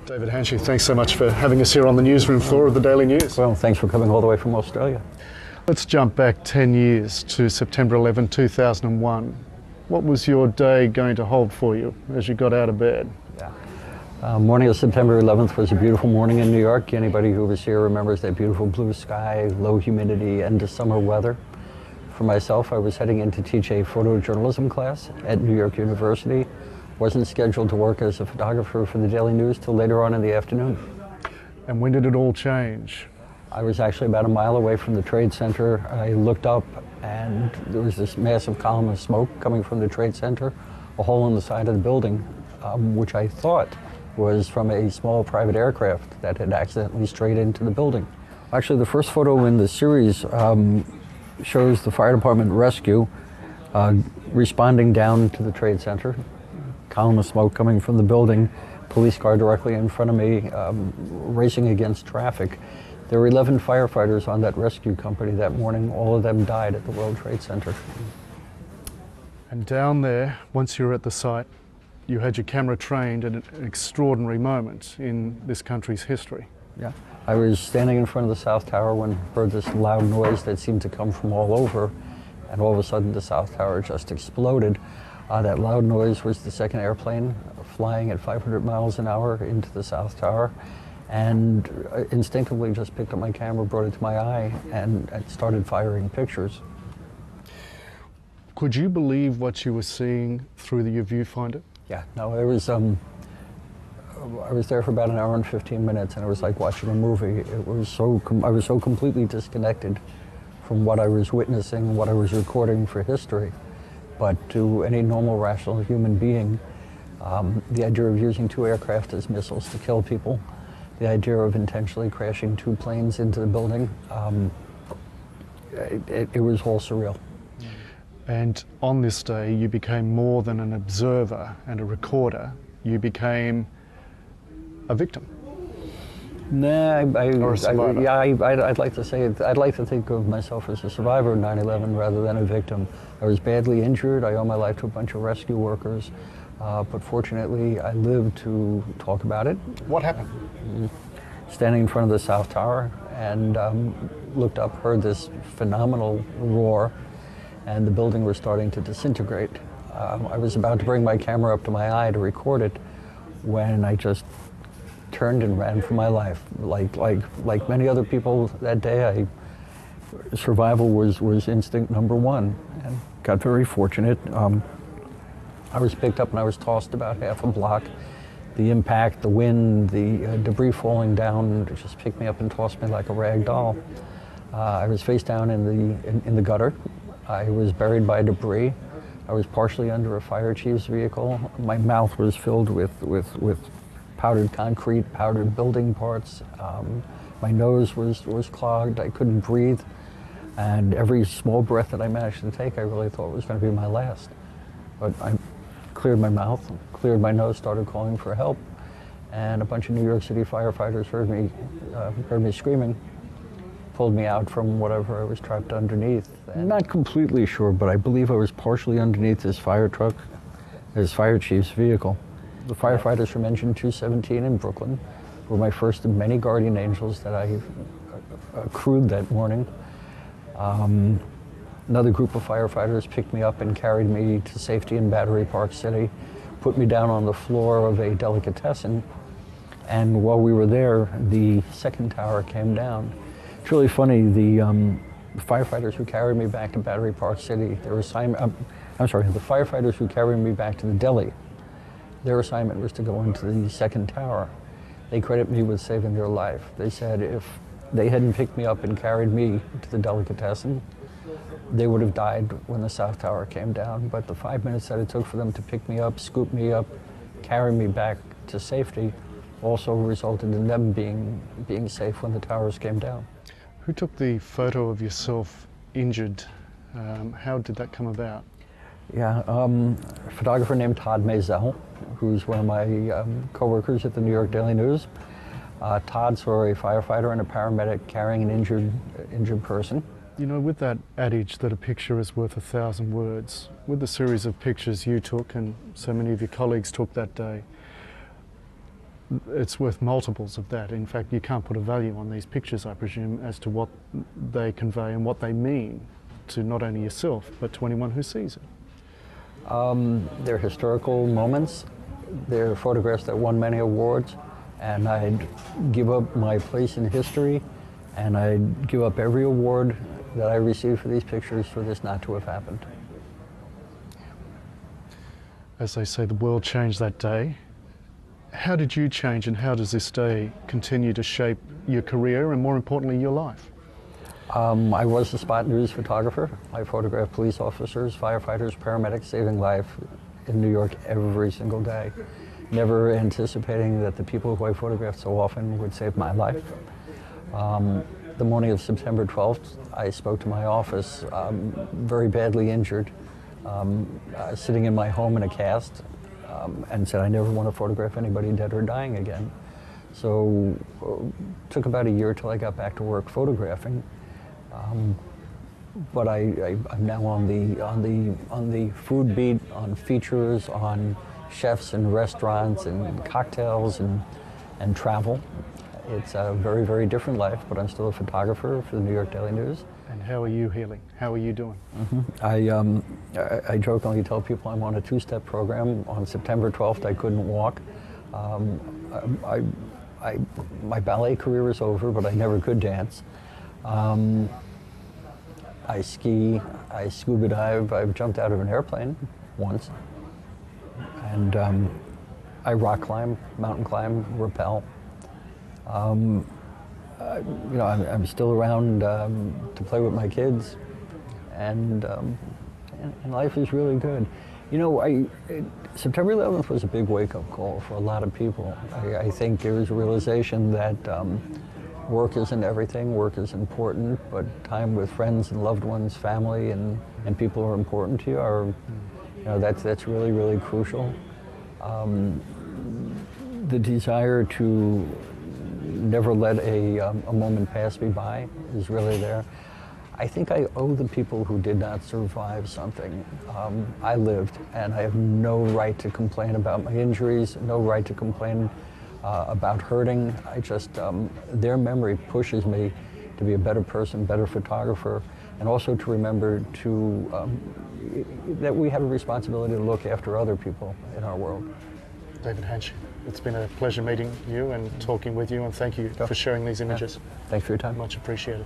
David Hanshy, thanks so much for having us here on the newsroom floor of the Daily News. Well, thanks for coming all the way from Australia. Let's jump back 10 years to September 11, 2001. What was your day going to hold for you as you got out of bed? Morning of September 11th was a beautiful morning in New York. Anybody who was here remembers that beautiful blue sky, low humidity, end of summer weather. For myself, I was heading in to teach a photojournalism class at New York University. Wasn't scheduled to work as a photographer for the Daily News till later on in the afternoon. And when did it all change? I was actually about a mile away from the Trade Center. I looked up and there was this massive column of smoke coming from the Trade Center, a hole in the side of the building, which I thought was from a small private aircraft that had accidentally strayed into the building. Actually, the first photo in the series shows the fire department rescue responding down to the Trade Center. Column of smoke coming from the building, police car directly in front of me, racing against traffic. There were 11 firefighters on that rescue company that morning. All of them died at the World Trade Center. And down there, once you were at the site, you had your camera trained at an extraordinary moment in this country's history. Yeah, I was standing in front of the South Tower when I heard this loud noise that seemed to come from all over, and all of a sudden the South Tower just exploded. That loud noise was the second airplane flying at 500 miles an hour into the South Tower, and instinctively just picked up my camera, brought it to my eye, and started firing pictures. Could you believe what you were seeing through your viewfinder? Yeah, no, I was there for about an hour and 15 minutes, and it was like watching a movie. I was so completely disconnected from what I was witnessing, what I was recording for history. But to any normal, rational human being, the idea of using two aircraft as missiles to kill people, the idea of intentionally crashing two planes into the building, it was all surreal. And on this day, you became more than an observer and a recorder. You became a victim. Nah, Or a survivor. I'd like to say I'd like to think of myself as a survivor of 9/11 rather than a victim. I was badly injured. I owe my life to a bunch of rescue workers, but fortunately, I lived to talk about it. What happened? Standing in front of the South Tower and looked up, heard this phenomenal roar, and the building was starting to disintegrate. I was about to bring my camera up to my eye to record it when I just turned and ran for my life. Like many other people that day, survival was instinct number one, and got very fortunate. I was picked up and I was tossed about half a block. The impact, the wind, the debris falling down just picked me up and tossed me like a rag doll. I was face down in the gutter. I was buried by debris. I was partially under a fire chief's vehicle. My mouth was filled with powdered concrete, powdered building parts. My nose was clogged. I couldn't breathe. And every small breath that I managed to take, I really thought was going to be my last. But I cleared my mouth, cleared my nose, started calling for help. And a bunch of New York City firefighters heard me screaming, pulled me out from whatever I was trapped underneath. And not completely sure, but I believe I was partially underneath his fire truck, his fire chief's vehicle. The firefighters from Engine 217 in Brooklyn were my first of many guardian angels that I accrued that morning. Another group of firefighters picked me up and carried me to safety in Battery Park City, put me down on the floor of a delicatessen, and while we were there, the second tower came down. It's really funny, the firefighters who carried me back to Battery Park City, the firefighters who carried me back to the deli, their assignment was to go into the second tower. They credit me with saving their life. They said if they hadn't picked me up and carried me to the delicatessen, they would have died when the South Tower came down. But the 5 minutes that it took for them to pick me up, scoop me up, carry me back to safety also resulted in them being safe when the towers came down. Who took the photo of yourself injured? How did that come about? Yeah, a photographer named Todd Mazel, who's one of my co-workers at the New York Daily News. Todd saw a firefighter and a paramedic carrying an injured person. You know, with that adage that a picture is worth 1,000 words, with the series of pictures you took and so many of your colleagues took that day, it's worth multiples of that. In fact, you can't put a value on these pictures, I presume, as to what they convey and what they mean to not only yourself, but to anyone who sees it. They're historical moments. They're photographs that won many awards, and I'd give up my place in history, and I'd give up every award that I received for these pictures for this not to have happened. As they say, the world changed that day. How did you change, and how does this day continue to shape your career and, more importantly, your life? I was a spot news photographer. I photographed police officers, firefighters, paramedics saving life in New York every single day, never anticipating that the people who I photographed so often would save my life. The morning of September 12th, I spoke to my office, very badly injured, sitting in my home in a cast, and said I never want to photograph anybody dead or dying again. So it took about a year till I got back to work photographing. But I'm now on the food beat, on features, on chefs and restaurants and cocktails and travel. It's a very, very different life, but I'm still a photographer for the New York Daily News. And how are you healing? How are you doing? I jokingly tell people I'm on a two-step program. On September 12th, I couldn't walk. My ballet career is over, but I never could dance. I ski, I scuba dive, I've jumped out of an airplane once. And I rock climb, mountain climb, rappel. You know, I'm still around to play with my kids, and life is really good. You know, September 11th was a big wake-up call for a lot of people. I think there was a realization that work isn't everything, work is important, but time with friends and loved ones, family, and people who are important to you are, you know, that's really, really crucial. The desire to never let a moment pass me by is really there. I think I owe the people who did not survive something. I lived, and I have no right to complain about my injuries, no right to complain about hurting. I just, their memory pushes me to be a better person, better photographer, and also to remember that we have a responsibility to look after other people in our world. David Hanshin, it's been a pleasure meeting you and talking with you, and thank you for sharing these images. Thanks for your time. Much appreciated.